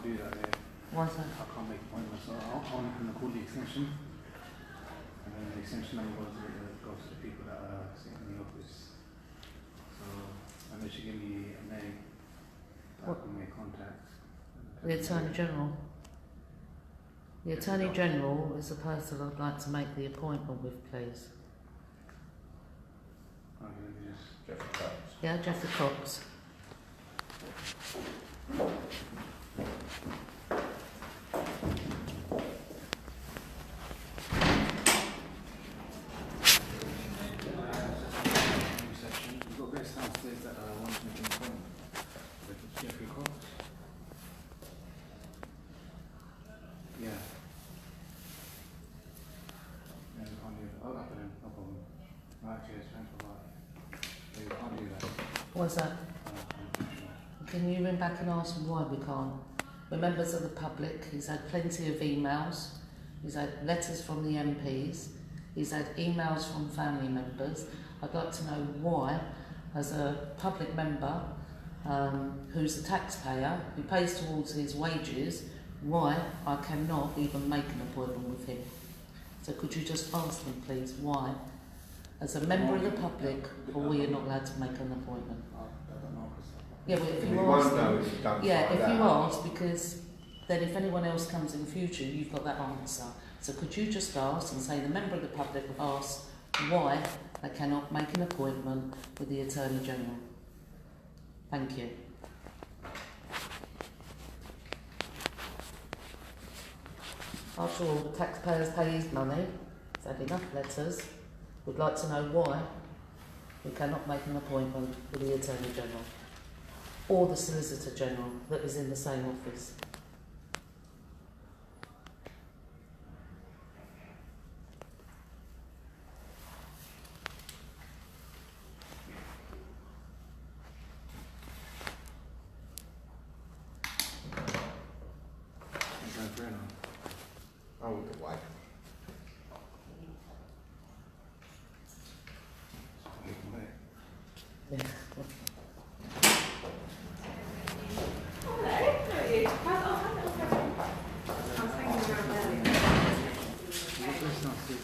can't do that here. Why is that? I can't make appointments. So I'm going to call the extension, and then the extension number goes to the people that are sitting in the office. So unless you give me a name, I can make contact. The Attorney General. The Attorney General is the person I'd like to make the appointment with, please. Okay, let me just. Jeffrey Cox. Yeah, Jeffrey Cox. Reception. We've got guests downstairs that want to make an appointment. With Jeffrey Cox. Yeah. Yeah, we can't do that. Oh, okay, no problem. No, actually, it's fine for that. Yeah, we can't do that. What's that? I'm not sure. Can you ring back and ask him why we can't? We're members of the public. He's had plenty of emails. He's had letters from the MPs. He's had emails from family members. I'd like to know why, as a public member who's a taxpayer, who pays towards his wages, why I cannot even make an appointment with him. So could you just ask them, please, why? As a member of the public, or we are not allowed to make an appointment? I don't know. Yeah, but if We you won't ask know them, if you don't yeah, find if you out. ask, because then if anyone else comes in future, you've got that answer. So could you just ask and say the member of the public asked why they cannot make an appointment with the Attorney General? Thank you. After all, the taxpayers pay his money. He's had enough letters. We'd like to know why we cannot make an appointment with the Attorney General or the Solicitor General that is in the same office. It's going through now. I will get away. You can wait. Yeah. Hello, how are you? I was thinking around earlier. Let's not see.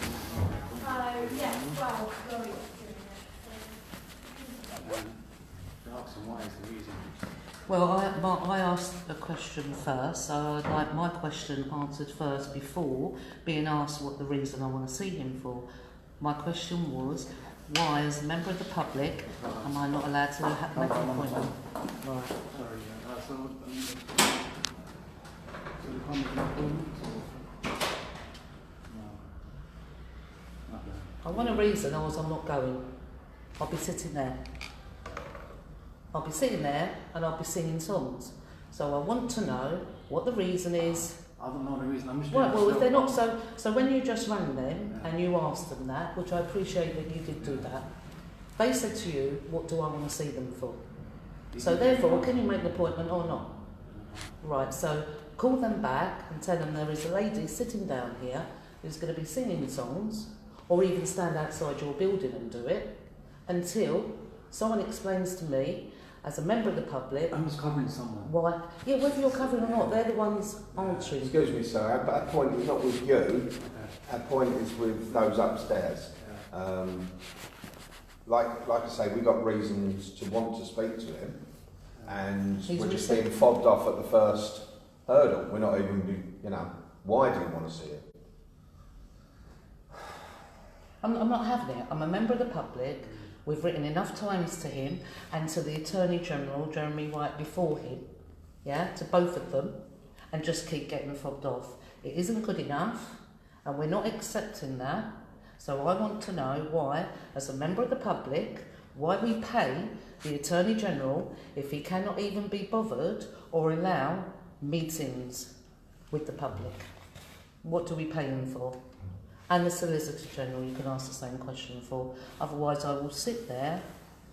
Yes, well, Laurie Ask them what is the reason. Well, I asked a question first, so I'd like my question answered first before being asked what the reason I want to see him for. My question was, why, as a member of the public, am I not allowed to make an appointment? Right. Sorry, yeah. So the comment is appointment or? No. Not there. I want a reason, or else I'm not going. I'll be sitting there. I'll be sitting there and I'll be singing songs. So I want to know what the reason is. I don't know the reason. I'm just Well, doing well, if it they're not myself. so when you just rang them Yeah. and you asked them that, which I appreciate that you did do that, they said to you, what do I want to see them for? So therefore, can you make an appointment or not? Right, so call them back and tell them there is a lady sitting down here who's going to be singing songs, or even stand outside your building and do it, until someone explains to me, as a member of the public, I'm just covering someone. why. Yeah, whether you're covering or not, they're the ones answering. Excuse me, sir, our point is not with you, Okay. our point is with those upstairs. Yeah. Like I say, we got reasons to want to speak to him, and He's we're just received- being fobbed off at the first hurdle. We're not even, why do you want to see it? I'm not having it. I'm a member of the public. We've written enough times to him and to the Attorney General, Jeremy White, before him, yeah, to both of them, and just keep getting fobbed off. It isn't good enough, and we're not accepting that. So I want to know why, as a member of the public, why we pay the Attorney General if he cannot even be bothered or allow meetings with the public. What do we pay him for? And the Solicitor General, you can ask the same question for. Otherwise, I will sit there,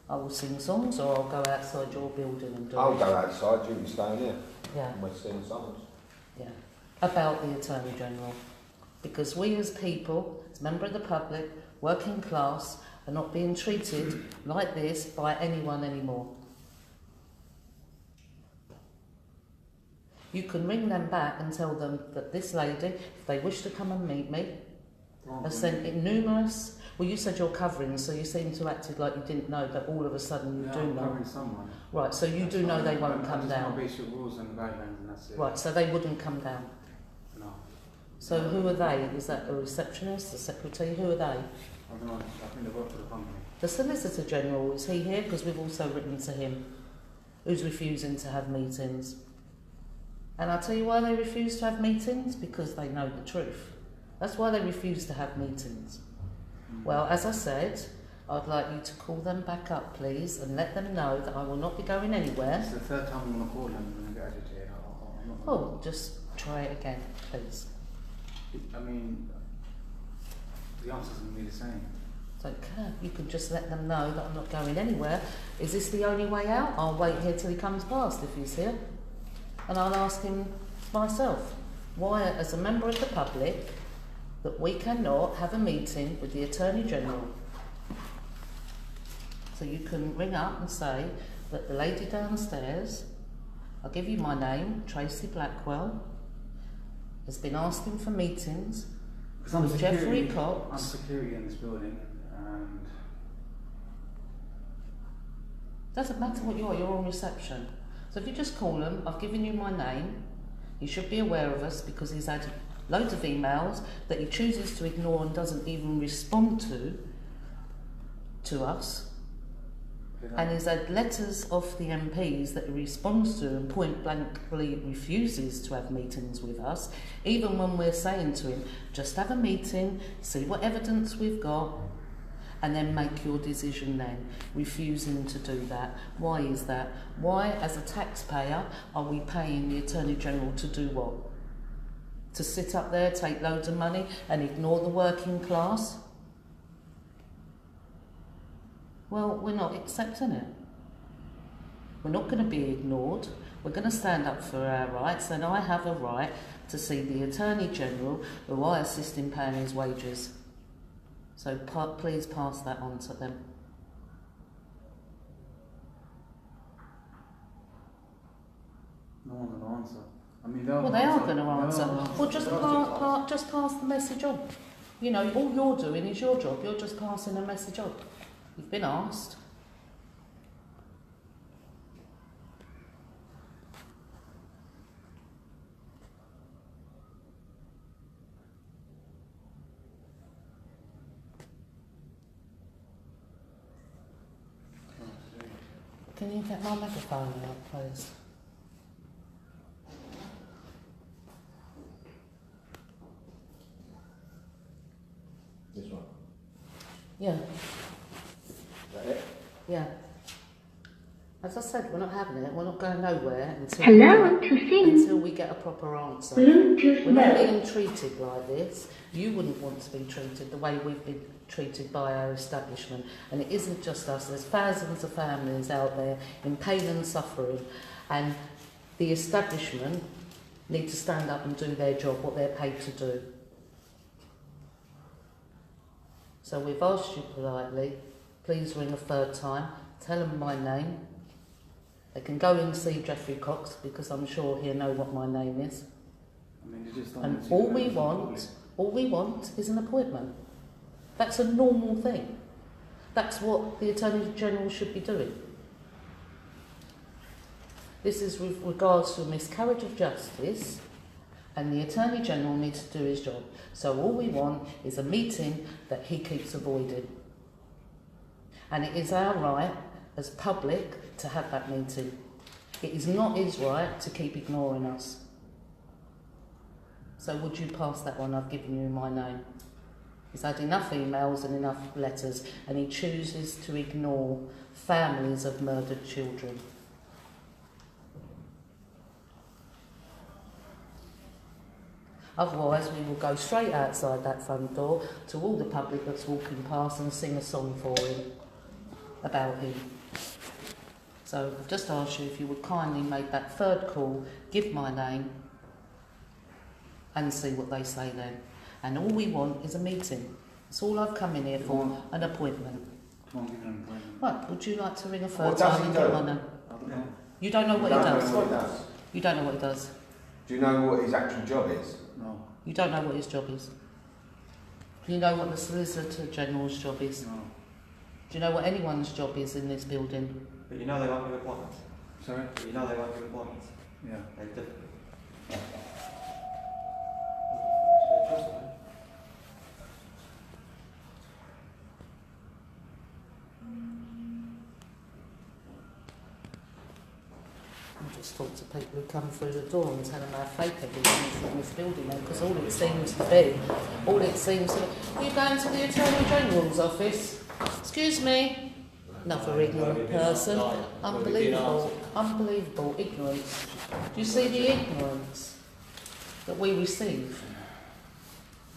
I will sing songs, or I'll go outside your building and do I'll it. go outside, you can stay in here, Yeah, and we're seeing songs. yeah. About the Attorney General. Because we as people, as member of the public, working class, are not being treated like this by anyone anymore. You can ring them back and tell them that this lady, if they wish to come and meet me, has sent in numerous. Well, you said you're covering, so you seem to acted like you didn't know that all of a sudden you Yeah, do I'm know. covering someone. Right, so you do know they won't come I down. just basic rules and guidelines and that's it. Right, so they wouldn't come down. No. So who are they? Is that a receptionist, a secretary? Who are they? I don't know. I think they work for the company. The Solicitor General, is he here? Because we've also written to him, who's refusing to have meetings. And I'll tell you why they refuse to have meetings, because they know the truth. That's why they refuse to have meetings. Well, as I said, I'd like you to call them back up, please, and let them know that I will not be going anywhere. It's the third time I'm going to call them and get agitated. I'm not Oh, just try it again, please. I mean, the answer's going to be the same. It's okay. You can just let them know that I'm not going anywhere. Is this the only way out? I'll wait here till he comes past if he's here. And I'll ask him myself why, as a member of the public, that we cannot have a meeting with the Attorney General. So you can ring up and say that the lady downstairs, I'll give you my name, Tracy Blackwell, has been asking for meetings Because I'm with Jeffrey security. I'm Cox. security in this building and Doesn't matter what you are, you're on reception. So if you just call him, I've given you my name, he should be aware of us because he's had loads of emails that he chooses to ignore and doesn't even respond to us. And he's had letters off the MPs that he responds to and point blankly refuses to have meetings with us, even when we're saying to him, just have a meeting, see what evidence we've got, and then make your decision then, refusing to do that. Why is that? Why, as a taxpayer, are we paying the Attorney General to do what? To sit up there, take loads of money and ignore the working class? Well, we're not accepting it. We're not going to be ignored. We're going to stand up for our rights, and I have a right to see the Attorney General, who I assist in paying his wages. So please pass that on to them. no one's going to answer. I mean, Well, they are going to answer. Well, just pass the message on. You know, all you're doing is your job. You're just passing a message on. You've been asked. Can you get my megaphone out, please? This one. Yeah, Is that it? yeah. As I said, we're not having it. We're not going nowhere until until we get a proper answer. We're not being treated like this. You wouldn't want to be treated the way we've been treated by our establishment. And it isn't just us. There's thousands of families out there in pain and suffering. And the establishment need to stand up and do their job, what they're paid to do. So we've asked you politely, please ring a third time, tell them my name. They can go and see Jeffrey Cox because I'm sure he'll know what my name is. I mean, they just don't And want to all see we members of the want, public. all we want is an appointment. That's a normal thing. That's what the Attorney General should be doing. This is with regards to a miscarriage of justice, and the Attorney General needs to do his job. So all we want is a meeting that he keeps avoiding. And it is our right as public to have that meeting. It is not his right to keep ignoring us. So would you pass that on? I've given you my name. He's had enough emails and enough letters, and he chooses to ignore families of murdered children. Otherwise, we will go straight outside that front door to all the public that's walking past and sing a song for him, about him. So I've just asked you if you would kindly make that third call, give my name, and see what they say then. And all we want is a meeting. That's all I've come in here for, an appointment. Come on, give them an appointment. Right, would you like to ring a What third does time he and do? get my name? I don't know. You don't know what he You don't does? know what he does. You don't know what he does? Do you know what his actual job is? No, You don't know what his job is. Do you know what the Solicitor General's job is? no. Do you know what anyone's job is in this building? But you know they won't give appointments. Sorry? But you know they won't give appointments. Yeah. They do. I just talk to people who come through the door and tell them how fake everything is in this building, because all it seems to be, are you going to the Attorney General's office? Excuse me? Another ignorant person. Unbelievable, unbelievable ignorance. Do you see the ignorance that we receive?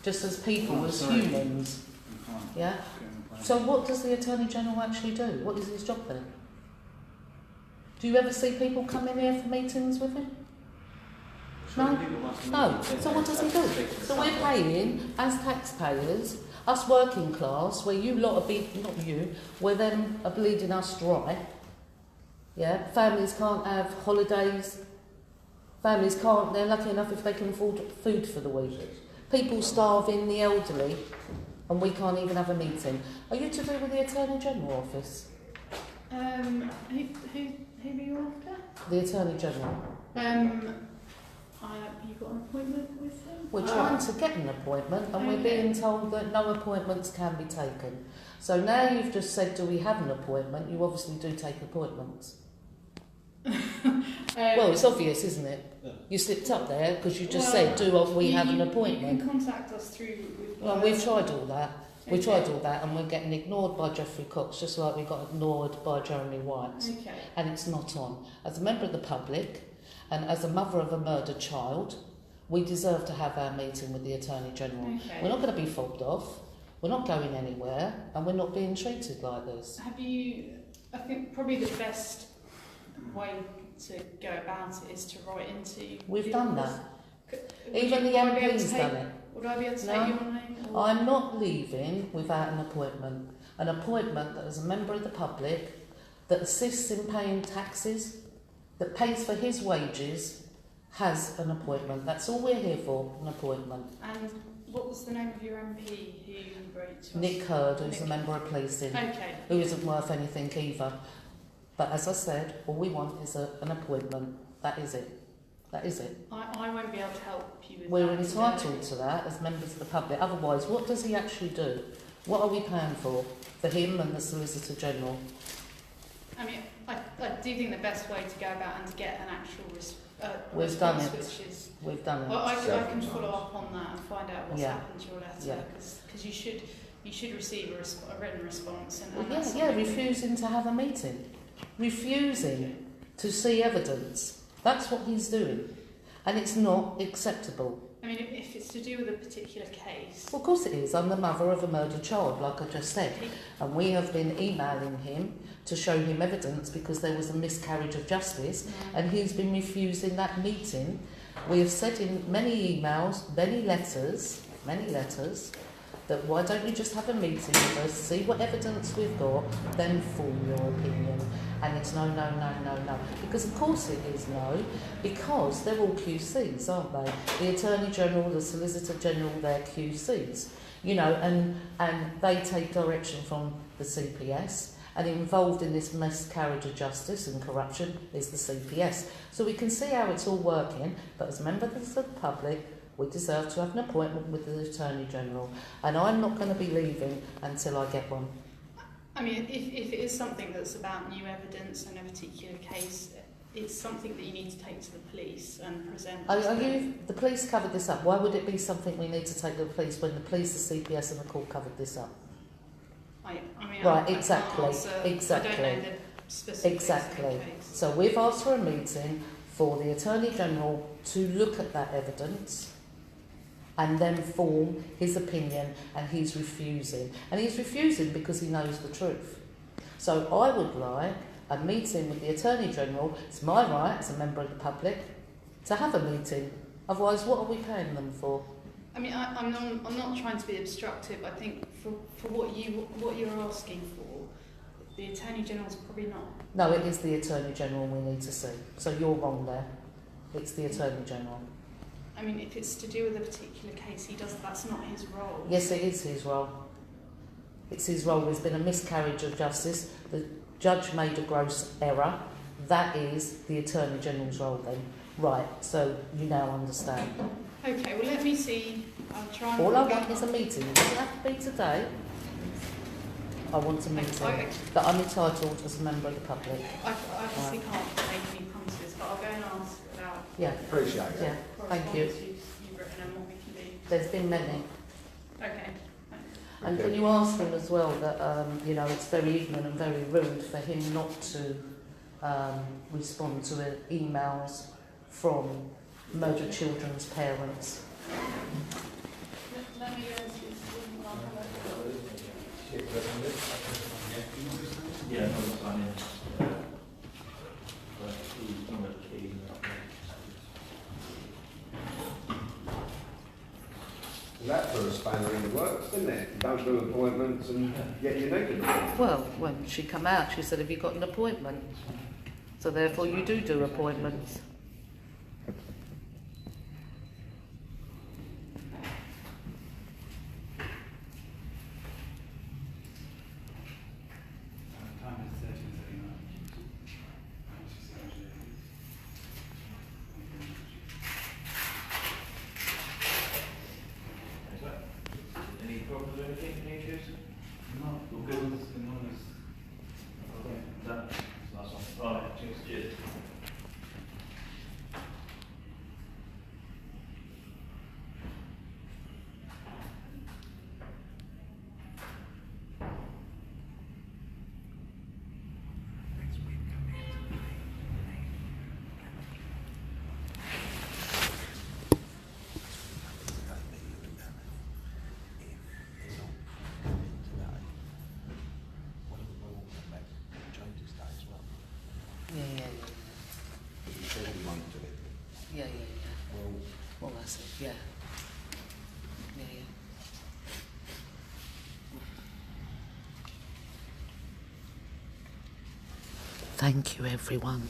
Just as people, as humans, You can't yeah? get an appointment. So what does the Attorney General actually do? What is his job then? Do you ever see people come in here for meetings with him? No? No. So what does he do? So we're paying, as taxpayers, us working class, where you lot are being, not you, where them are bleeding us dry. Yeah? Families can't have holidays. Families can't, they're lucky enough if they can afford food for the week. People starving, the elderly, and we can't even have a meeting. Are you to do with the Attorney General office? Who are you after? The Attorney General. You got an appointment with him? We're trying to get an appointment and we're being told that no appointments can be taken. So now you've just said, do we have an appointment? You obviously do take appointments. Well, it's obvious, isn't it? Yeah. You slipped up there because you just said, do we have an You appointment? can contact us through. Well, we've tried all that. We Okay. tried all that and we're getting ignored by Geoffrey Cox, just like we got ignored by Jeremy White. Okay. And it's not on. As a member of the public and as a mother of a murdered child, we deserve to have our meeting with the Attorney General. Okay. We're not going to be fobbed off, we're not going anywhere, and we're not being treated like this. Have you? I think probably the best way to go about it is to write into. We've done that. Would Even you- the would I be able to MP's take- done it. Would I be able to No. take your name? Or? I'm not leaving without an appointment. An appointment that as a member of the public, that assists in paying taxes, that pays for his wages, has an appointment. That's all we're here for, an appointment. And what was the name of your MP who wrote to us? Nick Hurd, who's a Nick. member of policing, Okay. who isn't worth anything either. But as I said, all we want is an appointment. That is it. That is it. I won't be able to help you with We're that entitled today. to that as members of the public. Otherwise, what does he actually do? What are we paying for? For him and the Solicitor General? I mean, I do think the best way to go about and to get an actual We've done response, it. which is, We've done it. well, I can Several follow times. up on that and find out what's Yeah. happened to your letter, Yeah. because you should receive a written response. And, Well, and that's yeah, something we- refusing to have a meeting. Refusing to see evidence. That's what he's doing. And it's not acceptable. I mean, if it's to do with a particular case, Well, of course it is. I'm the mother of a murdered child, like I just said. And we have been emailing him to show him evidence because there was a miscarriage of justice and he's been refusing that meeting. We have said in many emails, many letters, that why don't you just have a meeting with us, see what evidence we've got, then form your opinion. And it's no. Because of course it is no, because they're all QCs, aren't they? The Attorney General, the Solicitor General, they're QCs. You know, and they take direction from the CPS, and involved in this miscarriage of justice and corruption is the CPS. So we can see how it's all working, but as members of the public, we deserve to have an appointment with the Attorney General, and I'm not going to be leaving until I get one. I mean, if it is something that's about new evidence in a particular case, it's something that you need to take to the police and present. Are to them. you, the police covered this up. Why would it be something we need to take to the police when the police, the CPS and the court covered this up? I mean, Right, I can't exactly, answer. exactly. I don't know the specifics Exactly. of the case. So we've asked for a meeting for the Attorney General to look at that evidence and then form his opinion, and he's refusing. And he's refusing because he knows the truth. So I would like a meeting with the Attorney General. It's my right as a member of the public to have a meeting. Otherwise, what are we paying them for? I mean, I'm not trying to be obstructive. I think for what you're asking for, the Attorney General's probably not. No, it is the Attorney General we need to see. So you're wrong there. It's the Attorney General. I mean, if it's to do with a particular case, that's not his role. Yes, it is his role. It's his role. There's been a miscarriage of justice. The judge made a gross error. That is the Attorney General's role then. Right, so you now understand. Okay, well let me see. I'll try and... All I want is a meeting. It doesn't have to be today. I want a meeting that I'm entitled as a member of the public. I obviously can't make any promises, but I'll go and ask about... Yeah. Appreciate it. Yeah, thank you. You've written and what we can do. There's been many. Okay. And can you ask him as well that, you know, it's very ignorant and very rude for him not to respond to emails from murdered children's parents. Let me go and see if I'll have Yeah, no, it's fine. But he's not a key. That put a spanner in the works, didn't it? Don't do appointments and get your needed. Well, when she come out, she said, have you got an appointment? So therefore you do appointments. Time is 13:39. Any problems or anything, any issues? No, All good? enormous. Okay, done. Last one. Right, cheers. Yeah. Well, that's it, yeah. Thank you, everyone.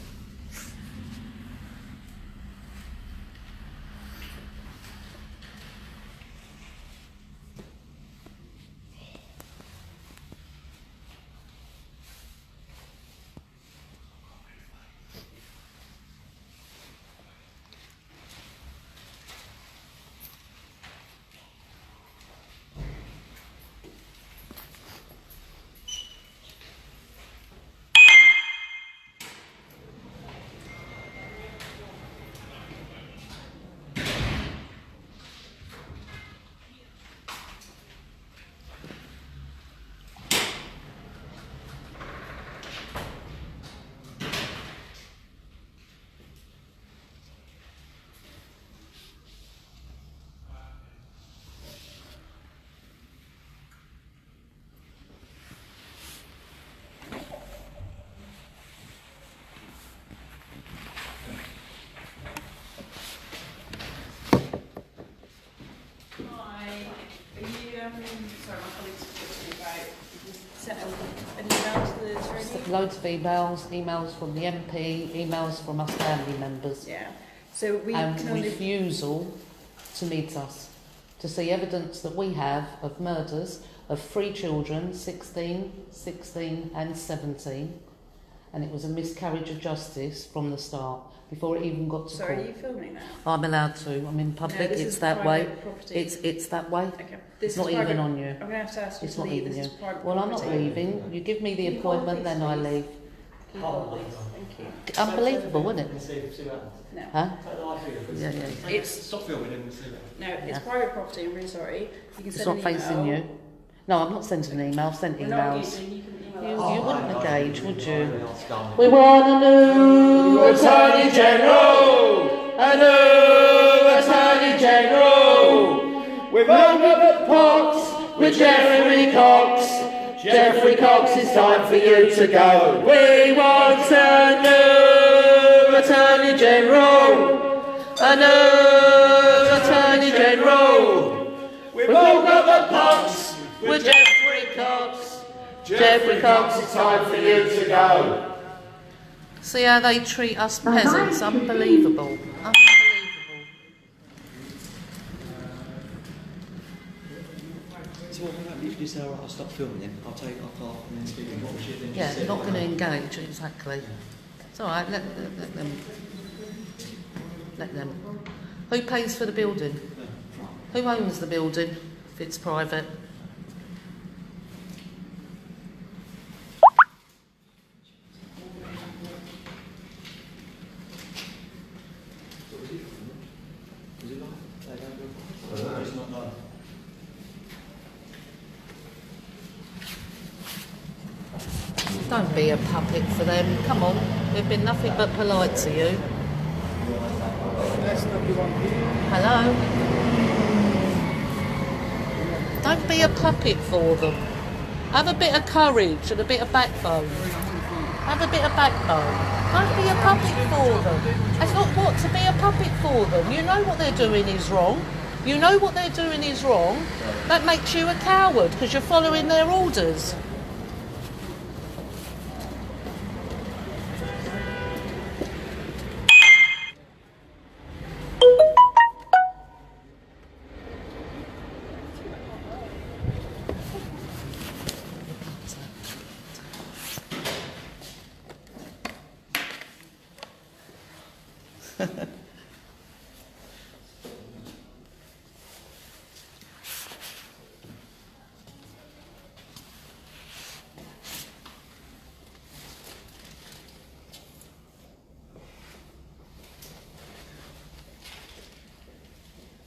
Sorry, my colleagues were talking about sent an email to the attorney. Loads of emails from the MP, emails from us family members, Yeah. So we and can only... refusal to meet us, to see evidence that we have of murders of 3 children, 16, 16 and 17, and it was a miscarriage of justice from the start, before it even got to Sorry, court. are you filming that? I'm allowed to, I'm in public, No, this it's is that way. private property. It's that way. Okay. It's not even on you. I'm going to have to ask you It's to not leave. even This is you. private Well, I'm not property. leaving. You give me the Can you hold appointment, these, then I please? leave. Can you hold these? Thank you. Unbelievable, isn't it? No. Huh? Yeah. Yeah. It's Stop filming and see that. no, it's Yeah. private property. I'm really sorry. You can It's send not an facing email. you. No, I'm not sending an email. I've sent We're not emails. engaging. You can You, email us. you wouldn't engage, would you? We We want a new Attorney General! A new Attorney General! We've opened the pots with Jeremy Cox. Jeffrey Cox, it's time for you to go. We want a new Attorney General! A new Attorney General! We've all got the pots with Jeffrey Cox. Jeffrey Cox, it's time for you to go. See how they treat us peasants. Unbelievable. Unbelievable. So what about if you say, all right, I'll stop filming then, I'll take off and then speak and watch it, then Yeah, just not going to engage, exactly. It's all right, let them. Let them. Who pays for the building? Who owns the building if it's private? Is it like? It's not live. Don't be a puppet for them. Come on, we've been nothing but polite to you. Hello? Don't be a puppet for them. Have a bit of courage and a bit of backbone. Have a bit of backbone. Don't be a puppet for them. That's not what to be a puppet for them. You know what they're doing is wrong. You know what they're doing is wrong. That makes you a coward because you're following their orders.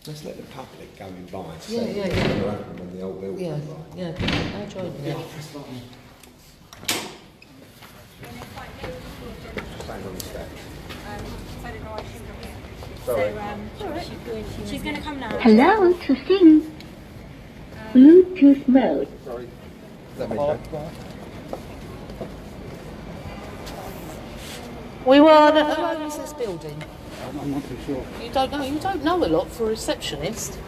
Let's let the public go in by and Yeah, see yeah, what's yeah. going to happen when the old building Yeah, is like. yeah. I'll join you. Stand on the steps. She's going to come now. Hello to sing. Bluetooth mode. Sorry. Let me go. We want to... Who owns this building? I'm not too sure. You don't know? You don't know a lot for a receptionist.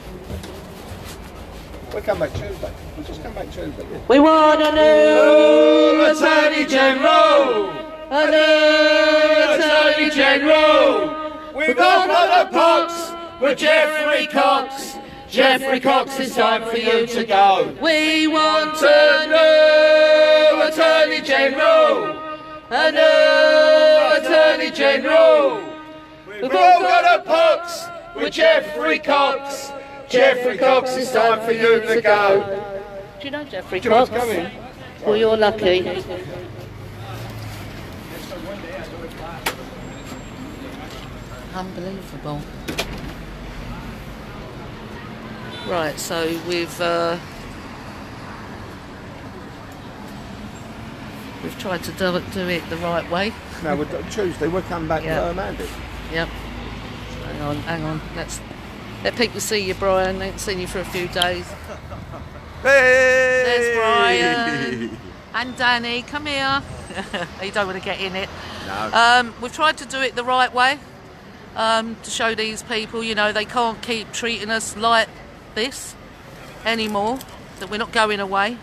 We'll come back Tuesday. We'll just come back Tuesday. Yeah. We want a new Attorney General! A new Attorney General! We've all got the pox with Geoffrey Cox. Geoffrey Cox, it's time for you to go. We want A new Attorney General. A new Attorney General. We've all got a pox with Geoffrey Cox. Geoffrey Cox, it's time for you to go. Do you know Geoffrey Do you want Cox? to come in? Well, you're lucky. Unbelievable. Right, so we've tried to do it the right way. No, Tuesday we'll come back Yeah. Mandy. Yep. Hang on. Let people see you, Brian. They haven't seen you for a few days. Hey! There's Brian. And Danny, come here. You don't want to get in it. No. We've tried to do it the right way. To show these people, you know, they can't keep treating us like this anymore. That we're not going away.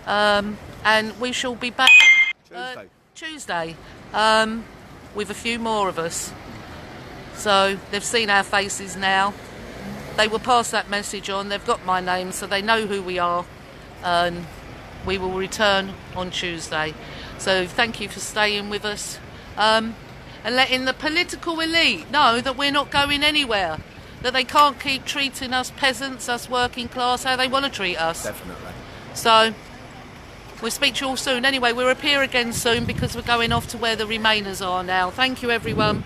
And we shall be back Tuesday. With a few more of us. So they've seen our faces now. They will pass that message on. They've got my name, so they know who we are. And we will return on Tuesday. So thank you for staying with us. And letting the political elite know that we're not going anywhere. That they can't keep treating us peasants, us working class, how they want to treat us. Definitely. So we'll speak to you all soon. Anyway, we'll appear again soon because we're going off to where the Remainers are now. Thank you, everyone.